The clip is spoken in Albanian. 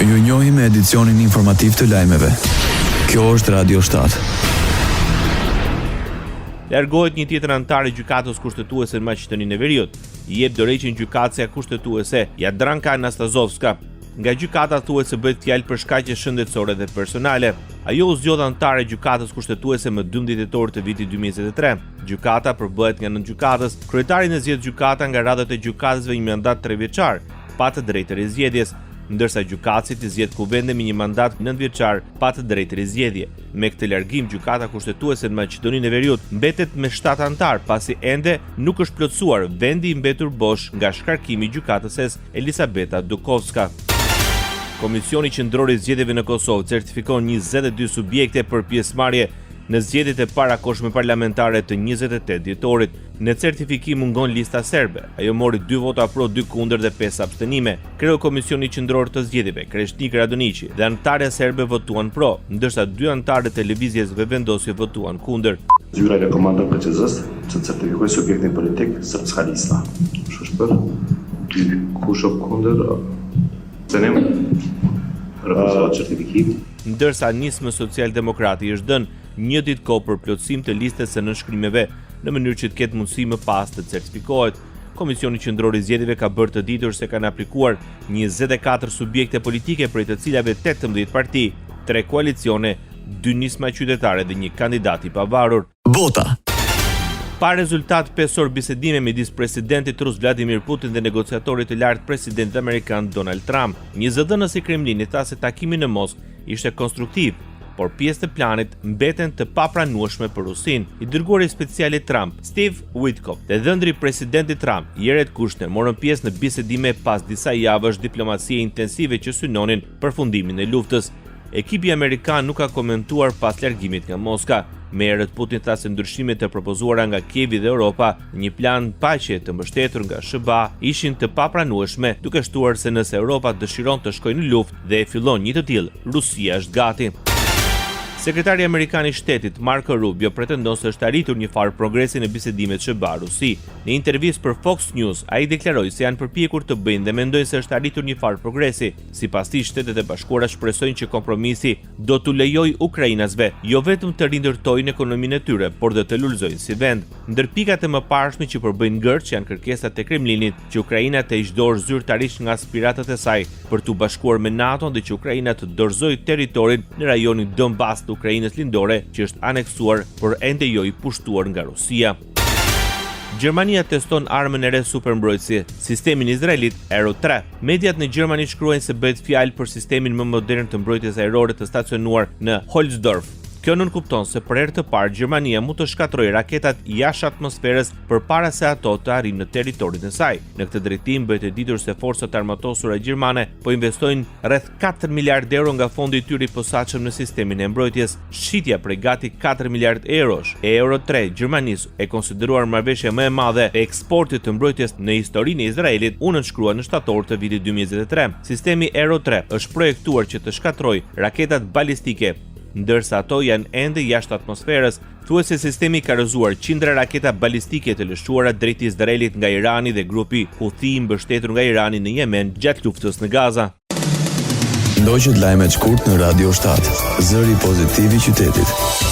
Ju njohim me edicionin informativ të lajmeve. Kjo është Radio 7. Largohet një tjetër antar i gjykatës kushtetuese në Maqedoninë e Veriut. I jep dorëheqjen gjykatësja kushtetuese Jadranka Anastazovska. Nga gjykata thuhet se bëhet fjalë për shkaqe shëndetësore dhe personale. Ajo u zgjodh antar e gjykatës kushtetuese më 12 tetor të vitit 2023. Gjykata përbëhet nga 9 gjykatës. Kryetari e zgjedh gjykata nga radhët e gjykatësve një mandat 3 vjeçar, pa të drejtë rizgjedhjes, ndërsa gjykatësit i zgjedh kuvende me një mandat 9 vjeçar pa të drejtë rizgjedhje. Me këtë largim gjykata kushtetuese në Maqedoninë e Veriut mbetet me 7 antar, pasi ende nuk është plotësuar vendi i mbetur bosh nga shkarkimi i gjykatëses Elisabeta Dukovska. Komisioni Qendror i Zgjedhjeve në Kosovë certifikon 22 subjekte për pjesëmarrje në zgjedhjet e parakohshme parlamentare të 28 dhjetorit. Në certifikim mungon lista serbe. Ajo mori 2 vota pro, 2 kundër dhe 5 abstenime. Kreu Komisioni Qendror të Zgjedhjeve, Kreshnik Radoniqi, dhe antarja serbe votuan pro, ndërsa 2 antarë të televizjes Vevendosje votuan kundër. Zyra rekomandon KQZ-s që certifikojë subjektin politik srpska lista. Shpër, kush është kundër? Cenim certifikim. Ndërsa Nismë Social-Demokrati është dhënë një ditë kohë për plotësim të listës së nënshkrimeve, në mënyrë që të ketë mundësi më pas të certifikohet. Komisioni Qendror i Zgjedhjeve ka bërë të ditur se kanë aplikuar 24 subjekte politike, prej të cilave 18 parti, 3 koalicione, 2 nisma qytetare dhe 1 kandidat i pavarur. Bota. Pa rezultat 5 orë bisedime midis presidentit rus Vladimir Putin dhe negociatorit të lartë presidentit amerikan Donald Trump. Një zëdhënës i Kremlinit tha se takimi në Moskë ishte konstruktiv, por pjesë të planit mbeten të papranueshme për Rusin. I dërguari special i Trump, Steve Witkoff, dhe dhëndri presidentit Trump, Jared Kushner, morën pjesë në bisedime pas disa javësh diplomacie intensive që synonin përfundimin e luftës. Ekipi amerikan nuk ka komentuar pas largimit nga Moska. Me herët Putin tha se ndryshimet e propozuara nga Kievi dhe Europa në një plan paqe të mbështetur nga SBA ishin të papranueshme, duke shtuar se nëse Europa dëshiron të shkojë në luftë dhe e fillon një të tillë, Rusia është gati. Sekretari Amerikan i Shtetit Marco Rubio pretendon se është arritur një farë progresi në bisedimet SBA-Rusi. Në intervistë për Fox News, ai deklaroi se janë përpjekur të bëjnë dhe mendojnë se është arritur një farë progresi. Sipas tij, Shtetet e Bashkuara shpresojnë që kompromisi do t'u lejojë ukrainasve jo vetëm të rindërtojnë ekonominë e tyre, por dhe të lulëzojnë si vend. Ndër pikat e mëparshme që përbëjnë gërç janë kërkesat e Kremlinit që Ukraina të heqdorë zyrtarisht nga aspiratët e saj për t'u bashkuar me NATO dhe që Ukraina të dorëzojë territorin në rajonin Donbas të Ukrainës lindore, që është aneksuar por ende jo i pushtuar nga Rusia. Gjermania teston armën e re supermbrojtësi, sistemin izraelit Arrow 3. Mediat në Gjermani shkruajnë se bëhet fjalë për sistemin më modern të mbrojtjes ajrore të stacionuar në Holzdorf. Kjo nënkupton se për herë të parë Gjermania mund të shkatrojë raketat jashtë atmosferës përpara se ato të arrijnë në territorin e saj. Në këtë drejtim bëhet e ditur se forcat armatosura gjermane po investojnë rreth 4 miliardë euro nga fondi i tyre i posaçëm në sistemin e mbrojtjes. Shitja prej gati 4 miliardë eurosh e Euro 3 Gjermanisë e konsideruar marrëveshja më e madhe e eksportit të mbrojtjes në historinë e Izraelit, u nënshkrua në shtator të vitit 2023. Sistemi Euro 3 është projektuar që të shkatrojë raketat balistike, ndërsa ato janë ende jashtë atmosferës. Thuhet se sistemi ka rrëzuar qindra raketa balistike të lëshuara drejt Izraelit nga Irani dhe grupi Houthi i mbështetur nga Irani në Yemen gjatë luftës në Gaza. Ndoqët lajmet shkurt në Radio 7, zëri pozitiv i qytetit.